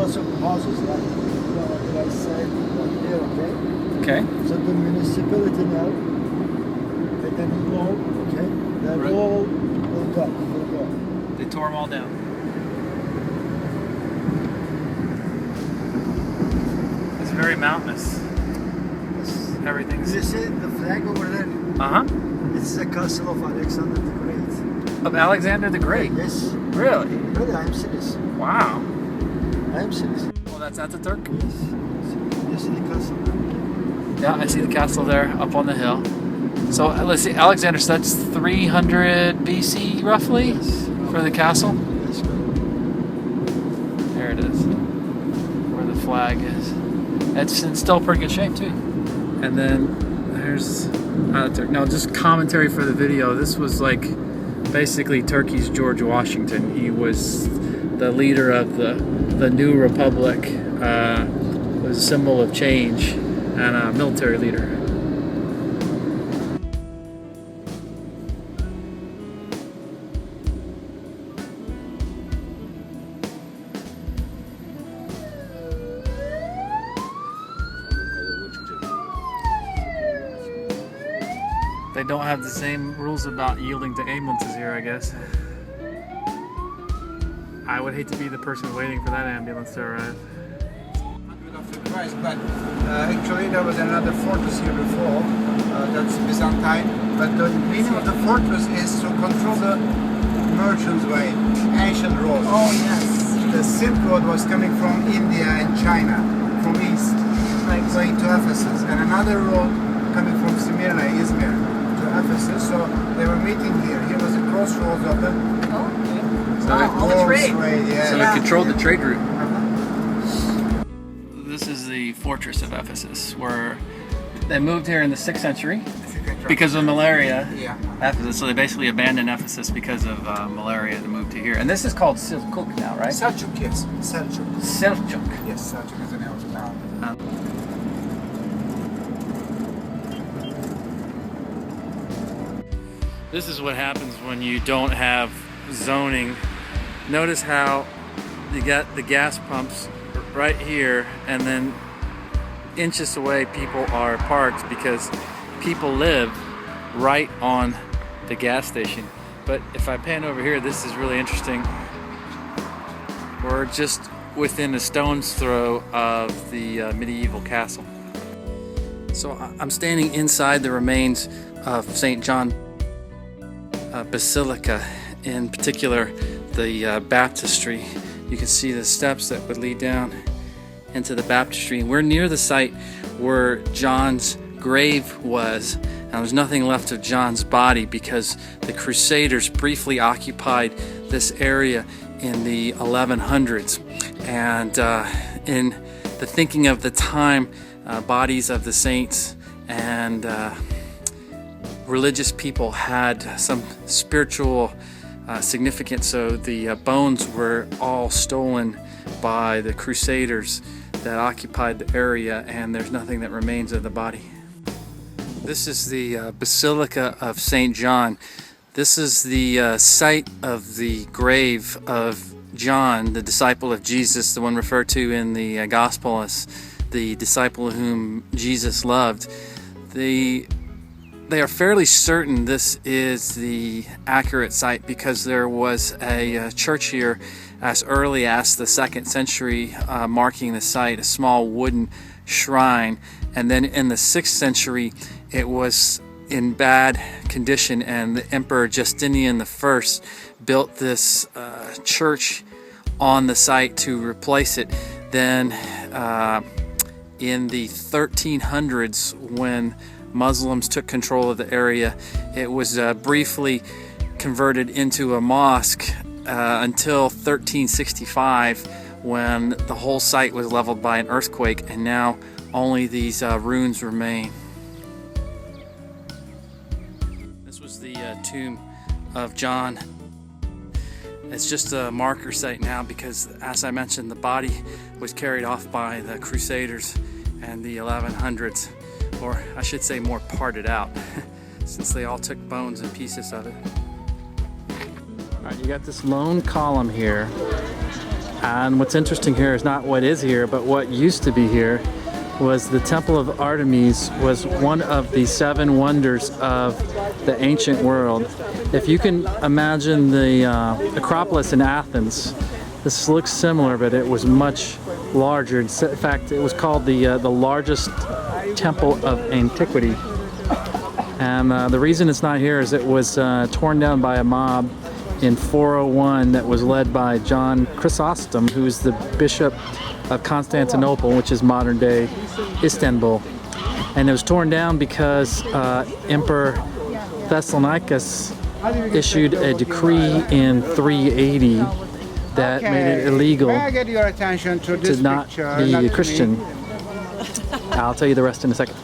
lots of houses like I said here, okay? Okay. So the municipality now, they didn't know, okay? They're Right. all will go. They tore them all down. It's very mountainous. Yes. Everything's... You see the flag over there? Uh-huh. It's the castle of Alexander the Great. Of Alexander the Great? Yes. Really? Really, I'm serious. Wow. I'm serious. Well, that's Ataturk? Yes. You see the castle? Yeah, I see the castle there up on the hill. So let's see, Alexander, so that's 300 BC roughly Yes. for the castle? That's good. There it is, where the flag is. It's in still pretty good shape too. And then there's Ataturk. Now, just commentary for the video. This was like basically Turkey's George Washington. He was the leader of the new republic. Was a symbol of change and a military leader. They don't have the same rules about yielding to ambulances here, I guess. I would hate to be the person waiting for that ambulance to arrive. But actually there was another fortress here before, that's Byzantine, but the meaning of the fortress is to control the merchants' way, ancient roads. Oh yes. The Silk Road was coming from India and China, from east, going to Ephesus, and another road coming from Smyrna, Izmir, to Ephesus, so they were meeting here. Here was the crossroads of the All the trade. way, yeah. So it controlled the trade route. Uh-huh. This is the fortress of Ephesus, where they moved here in the 6th century If you can try. because of malaria. Yeah. Ephesus, so they basically abandoned Ephesus because of malaria to move to here. And this is called Selçuk now, right? Selçuk, yes. Selçuk. Selçuk. Yes, Selçuk is the name of the town. This is what happens when you don't have zoning. Notice how you got the gas pumps right here, and then inches away people are parked because people live right on the gas station. But if I pan over here, this is really interesting. We're just within a stone's throw of the medieval castle. So I'm standing inside the remains of St. John Basilica, in particular the baptistry. You can see the steps that would lead down into the baptistry. We're near the site where John's grave was, and there's nothing left of John's body because the Crusaders briefly occupied this area in the 1100s. And in the thinking of the time, bodies of the saints and religious people had some spiritual significance, so the bones were all stolen by the Crusaders that occupied the area, and there's nothing that remains of the body. This is the Basilica of St. John. This is the site of the grave of John, the disciple of Jesus, the one referred to in the Gospel as the disciple whom Jesus loved. They are fairly certain this is the accurate site because there was a church here as early as the 2nd century marking the site, a small wooden shrine. And then in the 6th century it was in bad condition, and the Emperor Justinian I built this church on the site to replace it. Then in the 1300s, when Muslims took control of the area, it was briefly converted into a mosque until 1365, when the whole site was leveled by an earthquake, and now only these ruins remain. This was the tomb of John. It's just a marker site now because, as I mentioned, the body was carried off by the Crusaders in the 1100s. Or I should say more parted out, since they all took bones and pieces of it. All right, you got this lone column here, And what's interesting here is not what is here, but what used to be here was the Temple of Artemis was one of the 7 wonders of the ancient world. If you can imagine the acropolis in Athens, this looks similar, but it was much larger. In fact, it was called the largest temple of antiquity. And the reason it's not here is it was torn down by a mob in 401 that was led by John Chrysostom, who's the bishop of Constantinople, which is modern day Istanbul. And it was torn down because Emperor Thessalonicus issued a decree in 380 that made it illegal May I get your attention to this to not picture? be Not a to Christian. me. I'll tell you the rest in a second.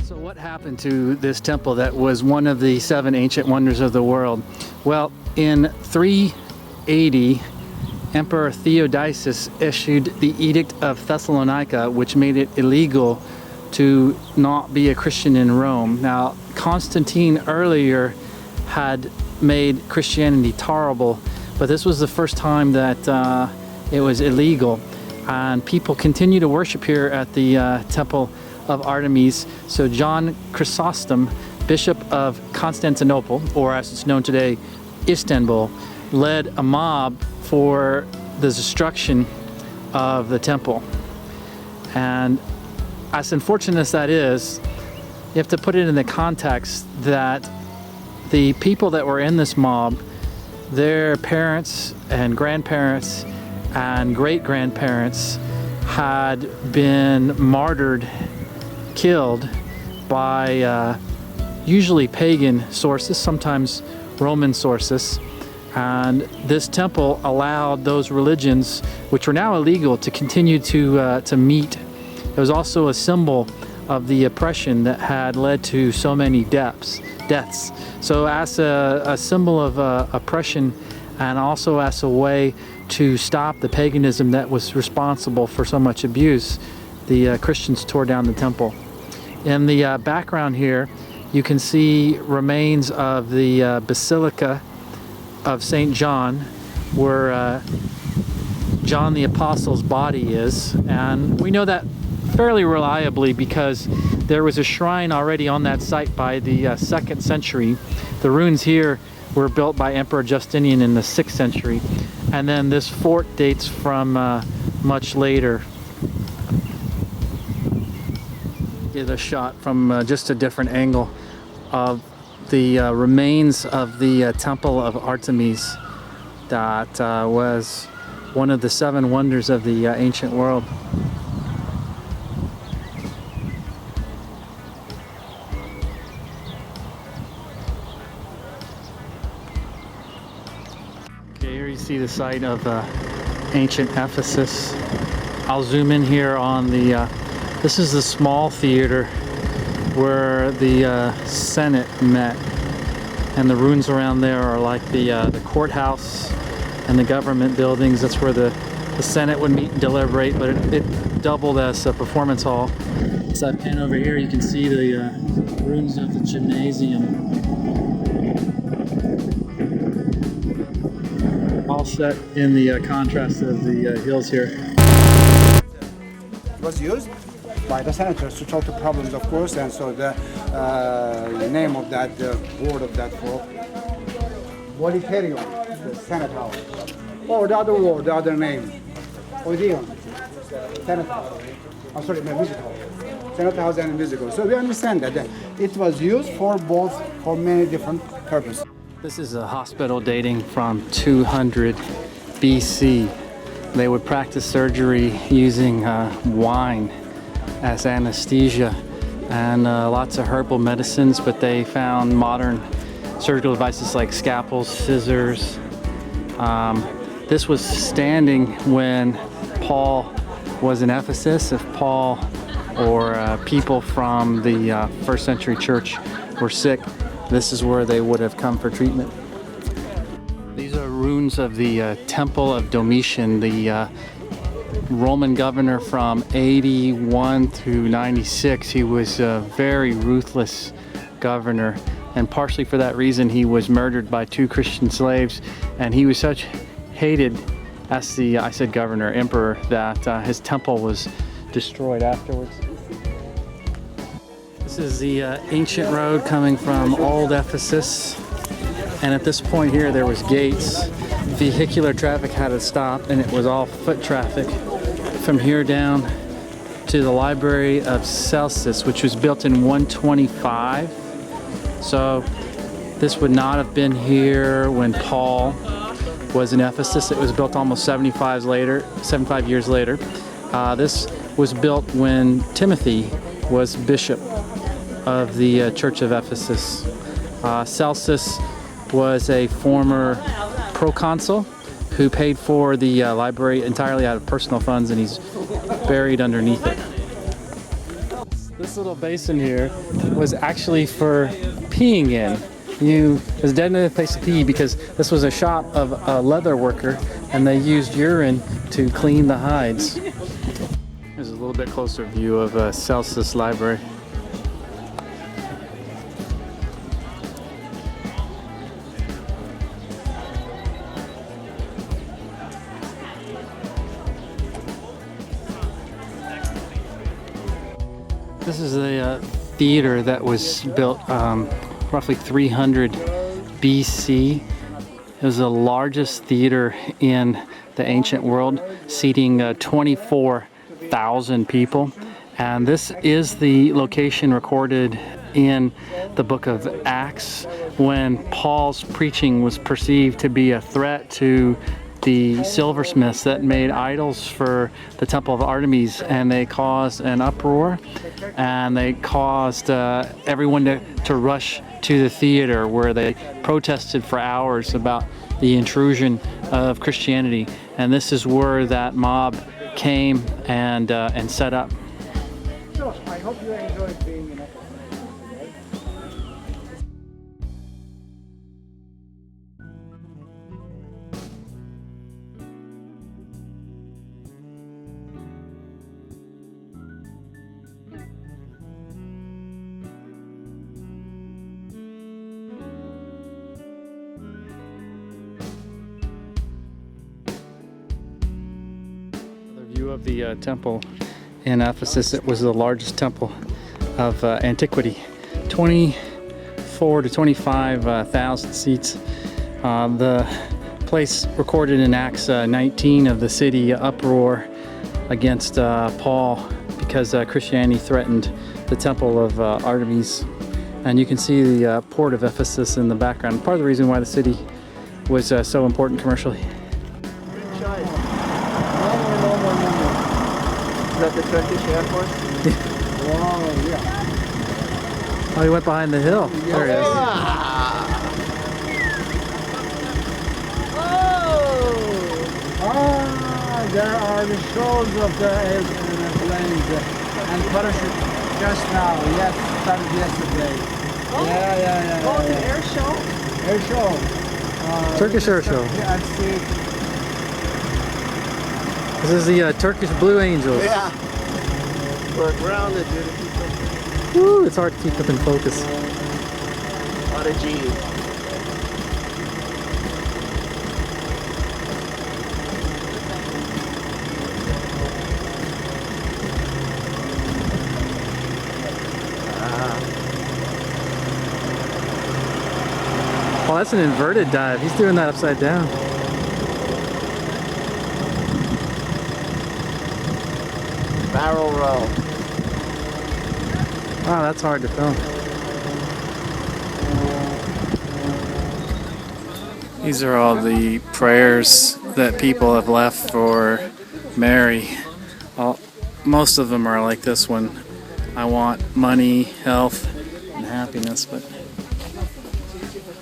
So what happened to this temple that was one of the 7 ancient wonders of the world? Well, in 380, Emperor Theodosius issued the Edict of Thessalonica, which made it illegal to not be a Christian in Rome. Now, Constantine earlier had made Christianity tolerable, but this was the first time that it was illegal. And people continue to worship here at the Temple of Artemis. So John Chrysostom, Bishop of Constantinople, or as it's known today, Istanbul, led a mob for the destruction of the temple. And as unfortunate as that is, you have to put it in the context that the people that were in this mob, their parents and grandparents and great-grandparents had been martyred, killed by usually pagan sources, sometimes Roman sources. And this temple allowed those religions, which were now illegal, to continue to meet. It was also a symbol of the oppression that had led to so many deaths. So as a symbol of oppression, and also as a way to stop the paganism that was responsible for so much abuse, the Christians tore down the temple. In the background here, you can see remains of the Basilica of St. John, where John the Apostle's body is. And we know that fairly reliably because there was a shrine already on that site by the 2nd century. The ruins here were built by Emperor Justinian in the 6th century. And then this fort dates from much later. Get a shot from just a different angle of the remains of the Temple of Artemis that was one of the 7 wonders of the ancient world. Okay, here you see the site of ancient Ephesus. I'll zoom in here on the this is the small theater where the Senate met, and the ruins around there are like the courthouse and the government buildings. That's where the Senate would meet and deliberate, but it doubled as a performance hall. So I pan over here, you can see the ruins of the gymnasium, all set in the contrast of the hills here. It was used by the senators to solve the problems, of course, and so the name of that, the word of that for Volitario, the Senate House. Or the other word, the other name, Odeon, Senate House. I'm sorry, the Music Hall. Senate House and Music Hall. So we understand that it was used for many different purposes. This is a hospital dating from 200 BC. They would practice surgery using wine as anesthesia and lots of herbal medicines, but they found modern surgical devices like scalpels, scissors. This was standing when Paul was in Ephesus. If Paul or people from the first century church were sick, this is where they would have come for treatment. These are ruins of the Temple of Domitian, the Roman governor from 81 through 96. He was a very ruthless governor, and partially for that reason he was murdered by 2 Christian slaves, and he was such hated asked the, I said governor, emperor, that his temple was destroyed afterwards. This is the ancient road coming from old Ephesus. And at this point here, there was gates. Vehicular traffic had to stop, and it was all foot traffic. From here down to the Library of Selçuk, which was built in 125. So this would not have been here when Paul was in Ephesus. It was built almost 75 years later. This was built when Timothy was bishop of the Church of Ephesus. Selçuk was a former proconsul who paid for the library entirely out of personal funds, and he's buried underneath it. This little basin here was actually for peeing in. It was a designated place to pee because this was a shop of a leather worker, and they used urine to clean the hides. Here's a little bit closer view of Selçuk Library. This is a theater that was built roughly 300 BC. It was the largest theater in the ancient world, seating 24,000 people. And this is the location recorded in the book of Acts when Paul's preaching was perceived to be a threat to the silversmiths that made idols for the Temple of Artemis, and they caused an uproar, and they caused everyone to rush to the theater, where they protested for hours about the intrusion of Christianity. And this is where that mob came and set up. So, I hope you enjoyed being in Ephesus. Of the temple in Ephesus. It was the largest temple of antiquity, 24 to 25,000 seats. The place recorded in Acts 19 of the city uproar against Paul because Christianity threatened the Temple of Artemis. And you can see the port of Ephesus in the background. Part of the reason why the city was so important commercially. Is that the Turkish Air Force? Wow, yeah. Oh, he went behind the hill. There he is. There are the shows of the airplanes and parachute just now. Yes, started yesterday. Oh. Yeah. Oh, the air show? Air show. Turkish air show. Yeah, I see. This is the Turkish Blue Angels. Yeah. We're grounded, dude. Woo, it's hard to keep them in focus. A lot of G's. Well, that's an inverted dive. He's doing that upside down. Barrel roll. Wow, that's hard to film. These are all the prayers that people have left for Mary. Most of them are like this one. I want money, health, and happiness, but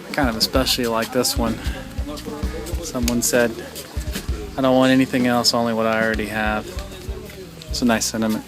I kind of especially like this one. Someone said, I don't want anything else, only what I already have. It's a nice sentiment.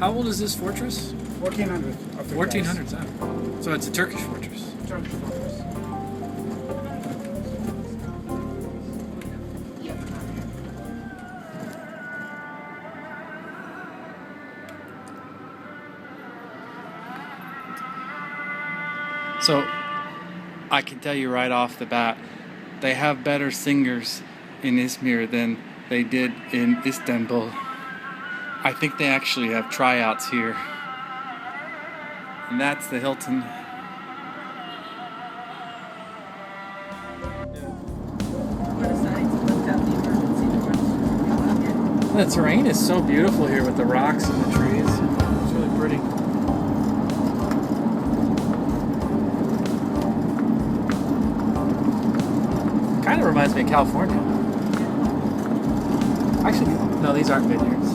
How old is this fortress? 1400. 1400s. So it's a Turkish fortress. Turkish fortress. So I can tell you right off the bat, they have better singers in Izmir than they did in Istanbul. I think they actually have tryouts here. And that's the Hilton. The terrain is so beautiful here with the rocks and the trees. It's really pretty. Kind of reminds me of California. Actually, no, these aren't vineyards.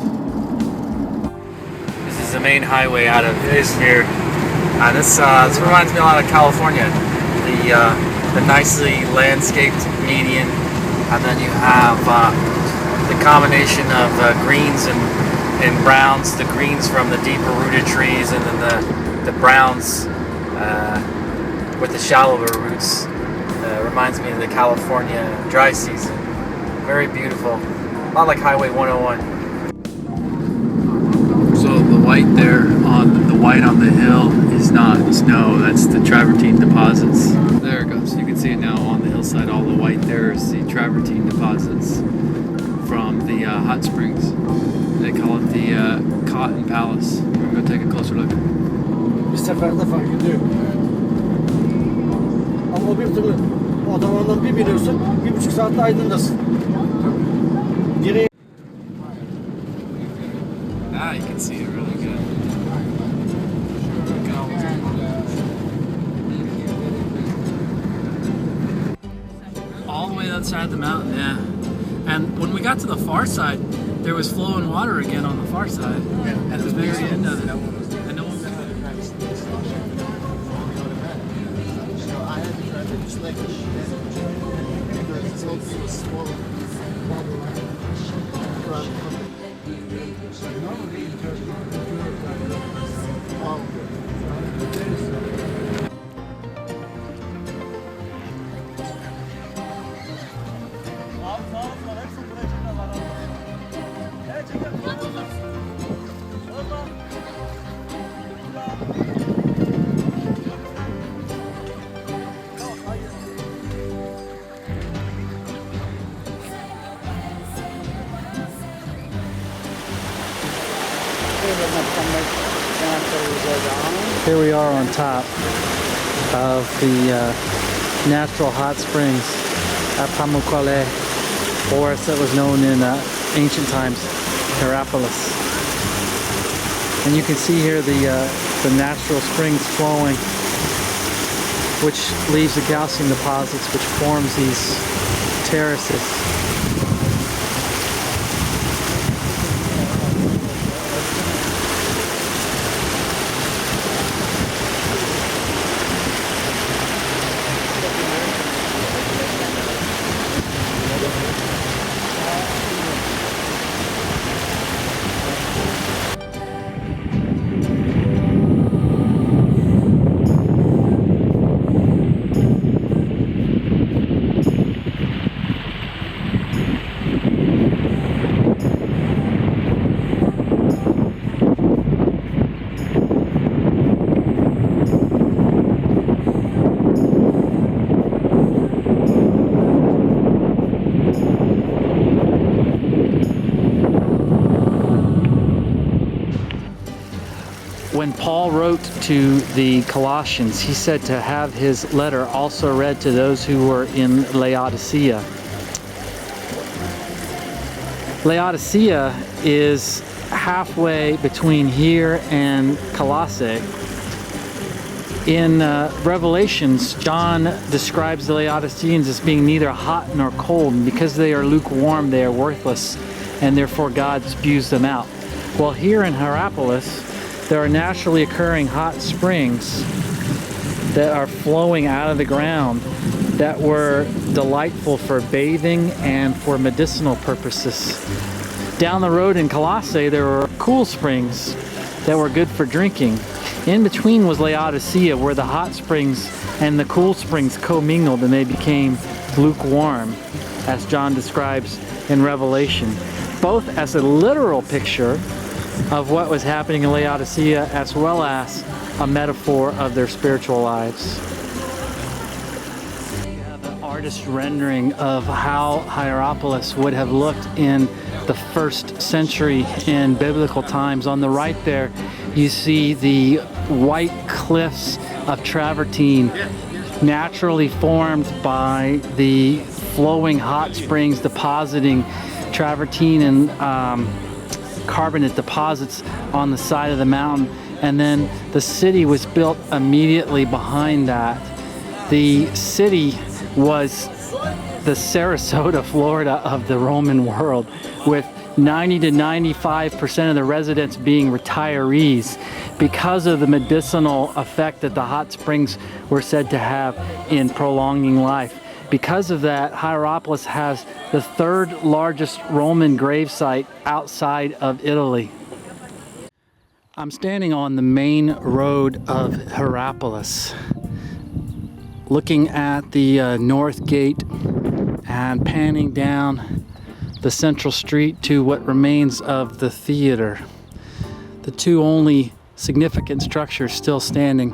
This is the main highway out of Izmir. This reminds me a lot of California. The nicely landscaped median, and then you have the combination of greens and browns. The greens from the deeper rooted trees, and then the browns with the shallower roots. Reminds me of the California dry season. Very beautiful. A lot like Highway 101. So the white there on the hill is not snow. That's the travertine deposits. There it goes. You can see it now on the hillside. All the white there is the travertine deposits from the hot springs. They call it the Cotton Palace. We'll go take a closer look. Bir seferde fark ediyor. Ama o bir türlü o otobandan bir biniyorsun, 1,5 saatte Aydın'dasın. Geriye... Now you can see it really good. All the way outside the mountain, yeah. And when we got to the far side, there was flowing water again on the far side. Yeah. At the very end of it. And no one Here we are on top of the natural hot springs at Pamukkale, or as it was known in ancient times, Hierapolis. And you can see here the natural springs flowing, which leaves the calcium deposits, which forms these terraces. When Paul wrote to the Colossians, he said to have his letter also read to those who were in Laodicea. Laodicea is halfway between here and Colossae. In Revelations, John describes the Laodiceans as being neither hot nor cold, and because they are lukewarm, they are worthless, and therefore God spews them out. Well, here in Hierapolis, there are naturally occurring hot springs that are flowing out of the ground that were delightful for bathing and for medicinal purposes. Down the road in Colossae, there were cool springs that were good for drinking. In between was Laodicea, where the hot springs and the cool springs commingled and they became lukewarm, as John describes in Revelation, both as a literal picture of what was happening in Laodicea as well as a metaphor of their spiritual lives. We have an artist rendering of how Hierapolis would have looked in the 1st century in biblical times. On the right there, you see the white cliffs of travertine, naturally formed by the flowing hot springs depositing travertine and carbonate deposits on the side of the mountain. And then the city was built immediately behind that. The city was the Sarasota, Florida of the Roman world, with 90 to 95% of the residents being retirees because of the medicinal effect that the hot springs were said to have in prolonging life. Because of that, Hierapolis has the 3rd largest Roman gravesite outside of Italy. I'm standing on the main road of Hierapolis, looking at the north gate and panning down the central street to what remains of the theater, the 2 only significant structures still standing.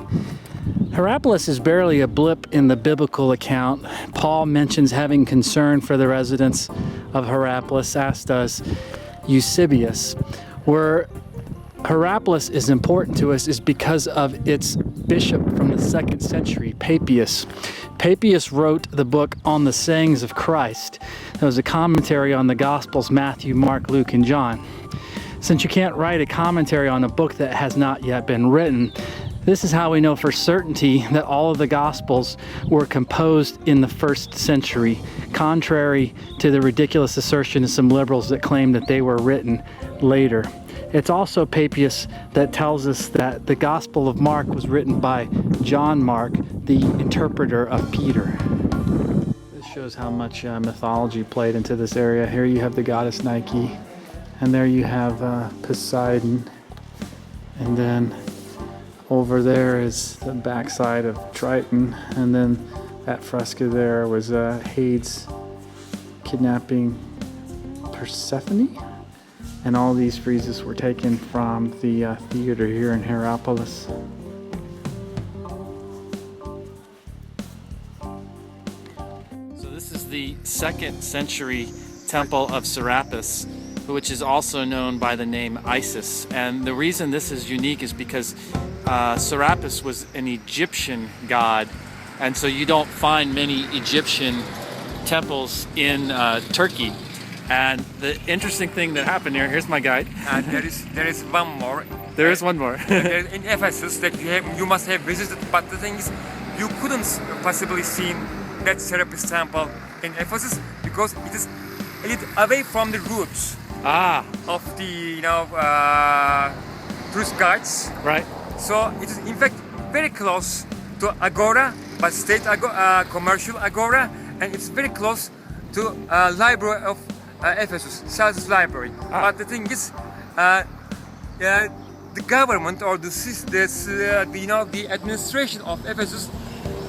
Hierapolis is barely a blip in the biblical account. Paul mentions having concern for the residents of Hierapolis, as does Eusebius. Where Hierapolis is important to us is because of its bishop from the 2nd century, Papias. Papias wrote the book On the Sayings of Christ. It was a commentary on the Gospels, Matthew, Mark, Luke, and John. Since you can't write a commentary on a book that has not yet been written, this is how we know for certainty that all of the Gospels were composed in the 1st century, contrary to the ridiculous assertion of some liberals that claim that they were written later. It's also Papias that tells us that the Gospel of Mark was written by John Mark, the interpreter of Peter. This shows how much mythology played into this area. Here you have the goddess Nike, and there you have Poseidon, and then over there is the backside of Triton, and then that fresco there was Hades kidnapping Persephone. And all these friezes were taken from the theater here in Hierapolis. So this is the 2nd century Temple of Serapis, which is also known by the name Isis. And the reason this is unique is because Serapis was an Egyptian god, and so you don't find many Egyptian temples in Turkey. And the interesting thing that happened here, here's my guide. There is one more. There is one more. In Ephesus that you must have visited, but the thing is, you couldn't possibly see that Serapis temple in Ephesus because it is a little away from the roots of the tourist guides. Right. So it is in fact very close to Agora, but state commercial Agora, and it's very close to library of Ephesus, Sardis library. But the thing is, the government or the administration of Ephesus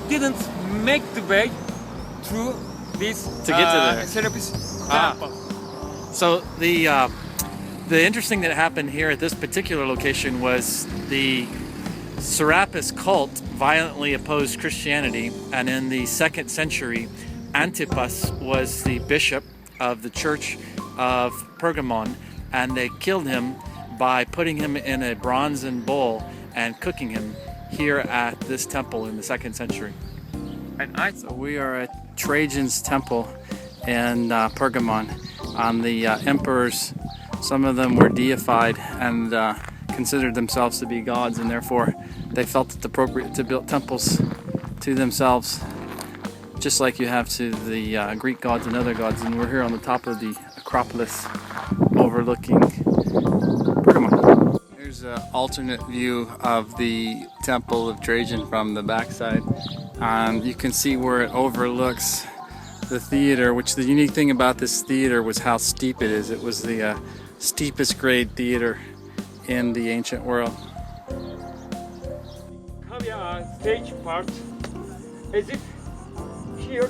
didn't make the way through this to get to there. Serapis temple. So the interesting that happened here at this particular location was the Serapis cult violently opposed Christianity, and in the 2nd century, Antipas was the bishop of the church of Pergamon, and they killed him by putting him in a bronzen bowl and cooking him here at this temple in the 2nd century. So we are at Trajan's temple in Pergamon. On the emperors, some of them were deified and considered themselves to be gods, and therefore they felt it appropriate to build temples to themselves, just like you have to the Greek gods and other gods. And we're here on the top of the acropolis overlooking Pergamon. Here's an alternate view of the Temple of Trajan from the backside. You can see where it overlooks the theater, which the unique thing about this theater was how steep it is. It was the steepest grade theater in the ancient world. Caviar stage part, as if here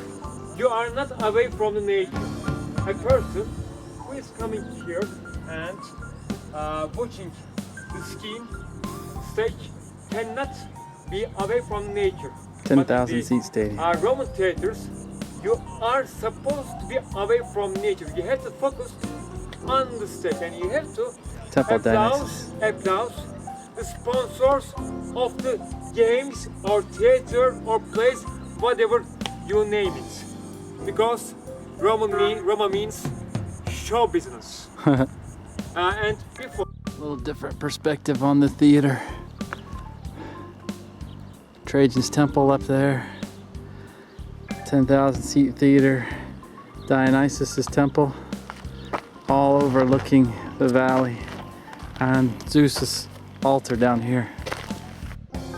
you are not away from the nature. A person who is coming here and watching the skiing stage cannot be away from nature. 10,000 seat stadium. Roman theaters, you are supposed to be away from nature. You have to focus on the stage and you have to Temple applause the sponsors of the games or theater or plays, whatever you name it. Because Roma means show business. And before A little different perspective on the theater. Trajan's Temple up there. 10,000 seat theater. Dionysus' temple. All overlooking the valley. And Zeus's altar down here.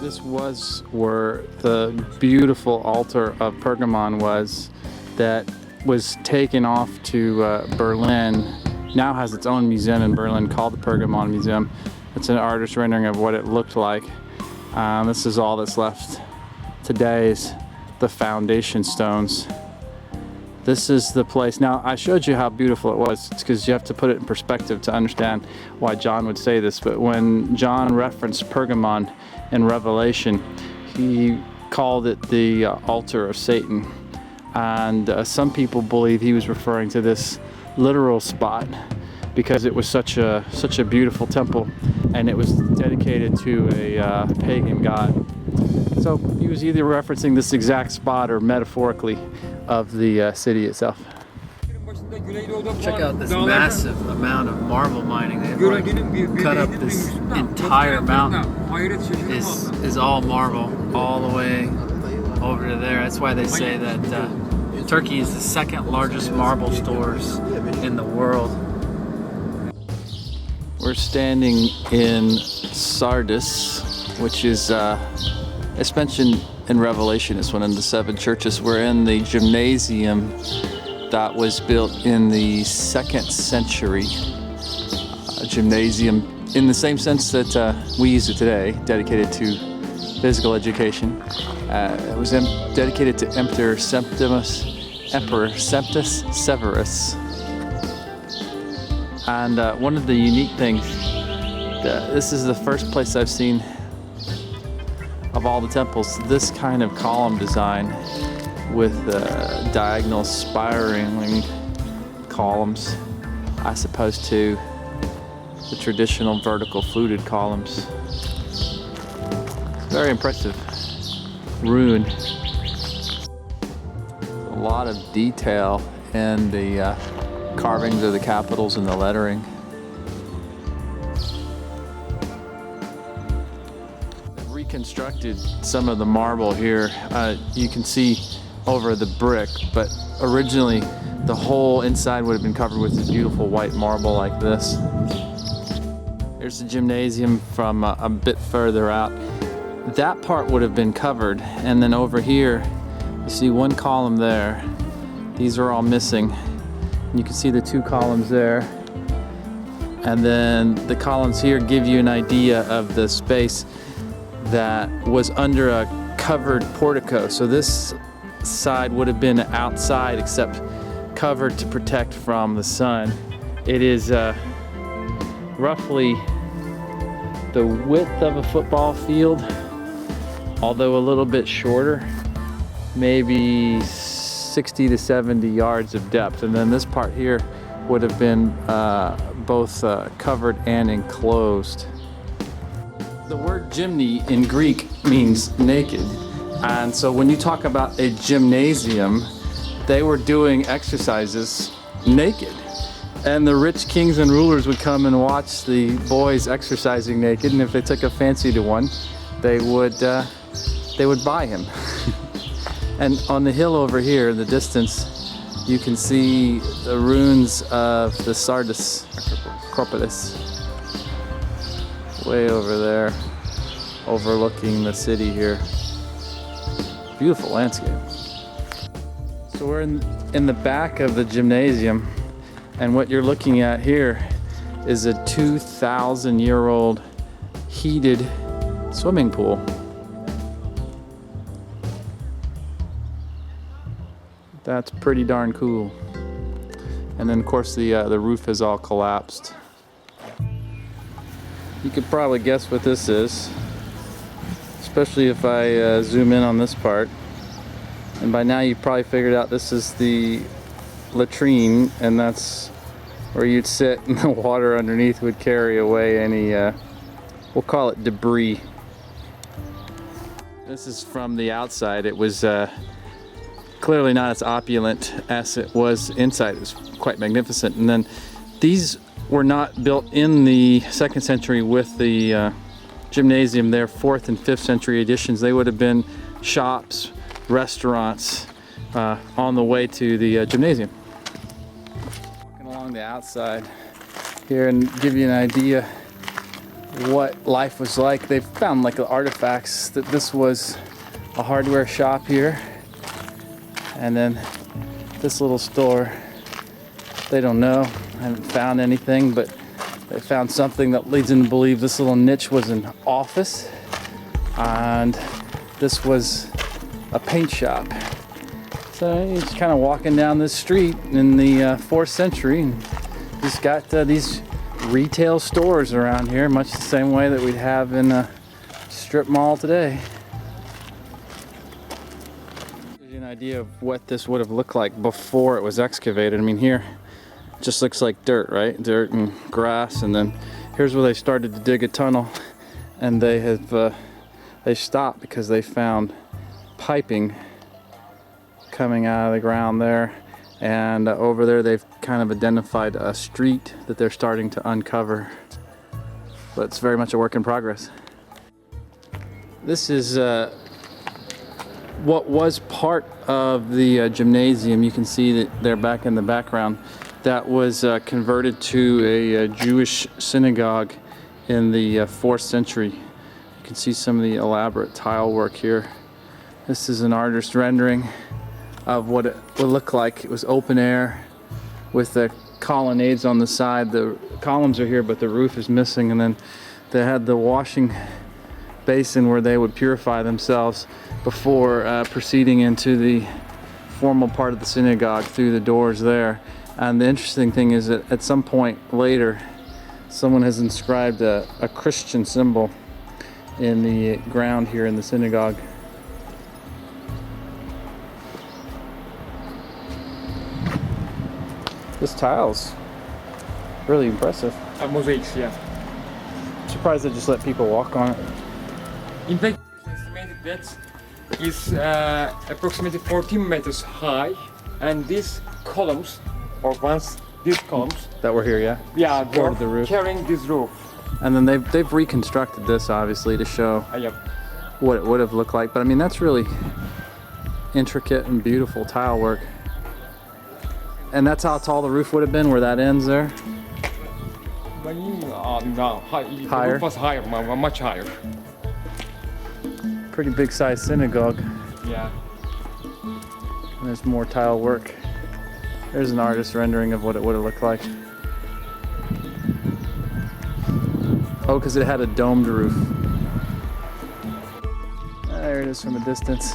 This was where the beautiful altar of Pergamon was, that was taken off to Berlin. Now has its own museum in Berlin called the Pergamon Museum. It's an artist rendering of what it looked like. This is all that's left today is the foundation stones. This is the place. Now, I showed you how beautiful it was. It's because you have to put it in perspective to understand why John would say this. But when John referenced Pergamon in Revelation, he called it the altar of Satan. And some people believe he was referring to this literal spot because it was such a beautiful temple and it was dedicated to a pagan god. So he was either referencing this exact spot or metaphorically of the city itself. Check out this massive amount of marble mining. They've like cut up this entire mountain. Is all marble all the way over to there. That's why they say that Turkey is the second largest marble stores in the world. We're standing in Sardis, which is it's mentioned in Revelation. It's one of the 7 churches. We're in the gymnasium that was built in the 2nd century. Gymnasium in the same sense that we use it today, dedicated to physical education. It was dedicated to Emperor Septimus Severus. And one of the unique things, this is the first place I've seen of all the temples, this kind of column design with diagonal spiraling columns as opposed to the traditional vertical fluted columns. Very impressive ruin. A lot of detail in the carvings of the capitals and the lettering. Reconstructed some of the marble here. You can see over the brick, but originally the whole inside would have been covered with this beautiful white marble like this. Here's the gymnasium from a bit further out. That part would have been covered, and then over here you see one column there. These are all missing. You can see the 2 columns there, and then the columns here give you an idea of the space that was under a covered portico. So this side would have been outside except covered to protect from the sun. It is roughly the width of a football field, although a little bit shorter, maybe 60 to 70 yards of depth. And then this part here would have been both covered and enclosed. The word gymni in Greek means naked. And so when you talk about a gymnasium, they were doing exercises naked. And the rich kings and rulers would come and watch the boys exercising naked, and if they took a fancy to one, they would buy him. And on the hill over here in the distance, you can see the ruins of the Sardis acropolis. Way over there, overlooking the city here. Beautiful landscape. So we're in the back of the gymnasium, and what you're looking at here is a 2,000-year-old heated swimming pool. That's pretty darn cool. And then of course the roof is all collapsed. You could probably guess what this is, especially if I zoom in on this part. And by now you've probably figured out this is the latrine, and that's where you'd sit and the water underneath would carry away any, we'll call it debris. This is from the outside. It was clearly not as opulent as it was inside. It was quite magnificent. And then these were not built in the 2nd century with the gymnasium. They're 4th and 5th century additions. They would have been shops, restaurants on the way to the gymnasium. Walking along the outside here and give you an idea what life was like. They found like artifacts that this was a hardware shop here, and then this little store, they don't know, I haven't found anything, but they found something that leads them to believe this little niche was an office, and this was a paint shop. So he's kind of walking down this street in the 4th century, and he's got these retail stores around here, much the same way that we'd have in a strip mall today. Gives you an idea of what this would have looked like before it was excavated. I mean, here it just looks like dirt, right? Dirt and grass, and then here's where they started to dig a tunnel, and they have they stopped because they found piping coming out of the ground there, and over there they've kind of identified a street that they're starting to uncover, but it's very much a work in progress. This is what was part of the gymnasium. You can see that they're back in the background. That was converted to a Jewish synagogue in the 4th century. You can see some of the elaborate tile work here. This is an artist's rendering of what it would look like. It was open air with the colonnades on the side. The columns are here, but the roof is missing. And then they had the washing basin where they would purify themselves before proceeding into the formal part of the synagogue through the doors there. And the interesting thing is that at some point later, someone has inscribed a Christian symbol in the ground here in the synagogue. This tile's really impressive. Mosaics, yeah. I'm surprised they just let people walk on it. In fact, it's estimated that is approximately 14 meters high, and these columns, or once these columns, That were here, yeah? yeah, Supported they're the roof. carrying this roof. And then they've reconstructed this obviously to show Yep. what it would have looked like. But I mean, that's really intricate and beautiful tile work. And that's how tall the roof would have been, where that ends there? No, the Higher? roof was higher, much higher. Pretty big sized synagogue. Yeah. And there's more tile work. There's an artist's rendering of what it would have looked like. Oh, because it had a domed roof. There it is from a distance.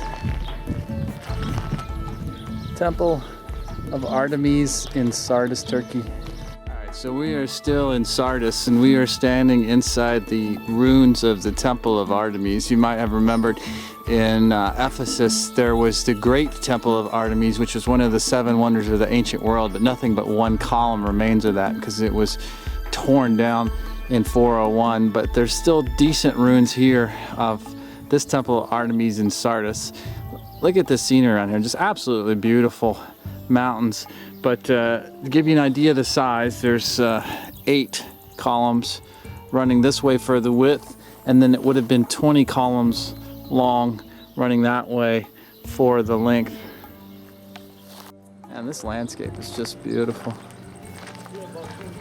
Temple of Artemis in Sardis, Turkey. Alright, so we are still in Sardis, and we are standing inside the ruins of the Temple of Artemis. You might have remembered in Ephesus there was the great Temple of Artemis, which was one of the 7 wonders of the ancient world, but nothing but one column remains of that because it was torn down in 401. But there's still decent ruins here of this Temple of Artemis in Sardis. Look at the scenery around here, just absolutely beautiful mountains. But to give you an idea of the size, there's 8 columns running this way for the width, and then it would have been 20 columns long running that way for the length. And this landscape is just beautiful.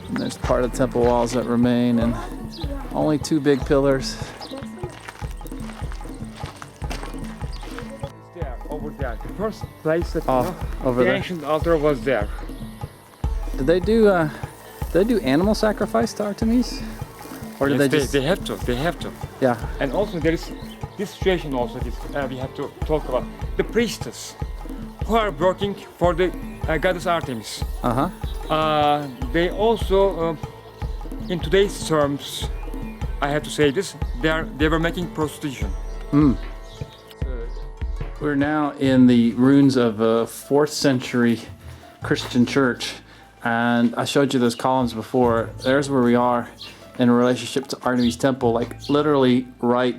And there's part of the temple walls that remain, and only 2 big pillars. There, over there. The first place that Over the there. ancient altar was there. Did they do they do animal sacrifice to Artemis? Or do Yes, they just... they have to. They have to. Yeah. And also there is this situation also we have to talk about. The priestess who are working for the goddess Artemis. Uh-huh. They also, in today's terms, I have to say this, they were making prostitution. We're now in the ruins of a 4th century Christian church, and I showed you those columns before. There's where we are in relationship to Artemis Temple, like literally right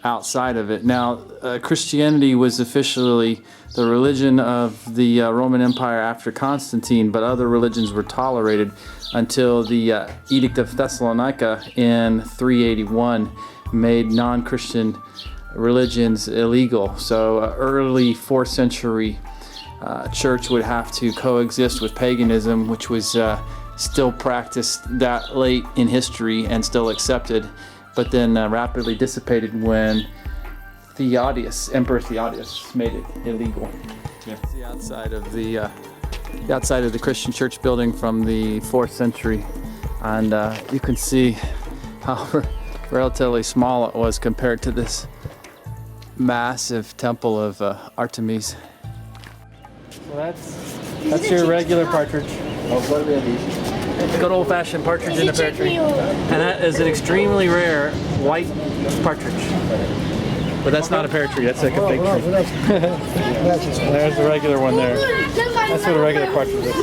outside of it. Now, Christianity was officially the religion of the Roman Empire after Constantine, but other religions were tolerated until the Edict of Thessalonica in 381 made non-Christian religions illegal. So early 4th century church would have to coexist with paganism, which was still practiced that late in history and still accepted, but then rapidly dissipated when Emperor Theodius made it illegal. Yeah. It's the outside of the Christian church building from the 4th century, and you can see how relatively small it was compared to this massive temple of Artemis. So that's your regular partridge. Oh, what do we have these? Good old-fashioned partridge in a pear tree. And that is an extremely rare white partridge. But that's not a pear tree, that's like a fig tree. There's the regular one there. That's what a regular partridge looks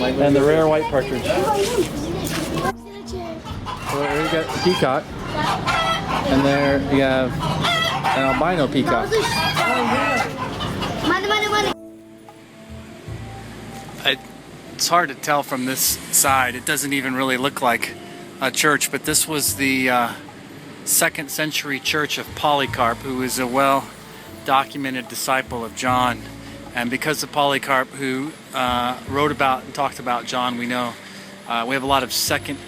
like. And the rare white partridge. So there you got the peacock. And there you have an albino peacock. It's hard to tell from this side. It doesn't even really look like a church, but this was the 2nd century church of Polycarp, who is a well-documented disciple of John. And because of Polycarp, who wrote about and talked about John, we know we have a lot of first-hand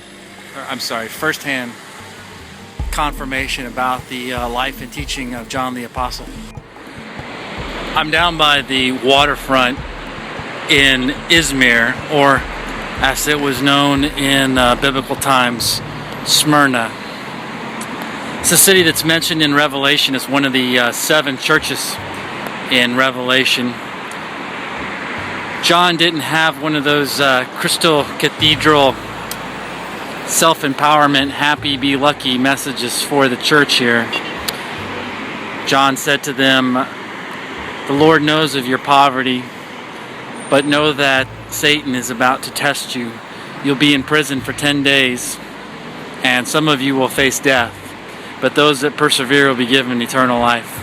confirmation about the life and teaching of John the Apostle. I'm down by the waterfront in Izmir, or as it was known in biblical times, Smyrna. It's a city that's mentioned in Revelation as one of the 7 churches in Revelation. John didn't have one of those crystal cathedral self-empowerment, happy, be lucky messages for the church here. John said to them, "The Lord knows of your poverty, but know that Satan is about to test you. You'll be in prison for 10 days, and some of you will face death, but those that persevere will be given eternal life."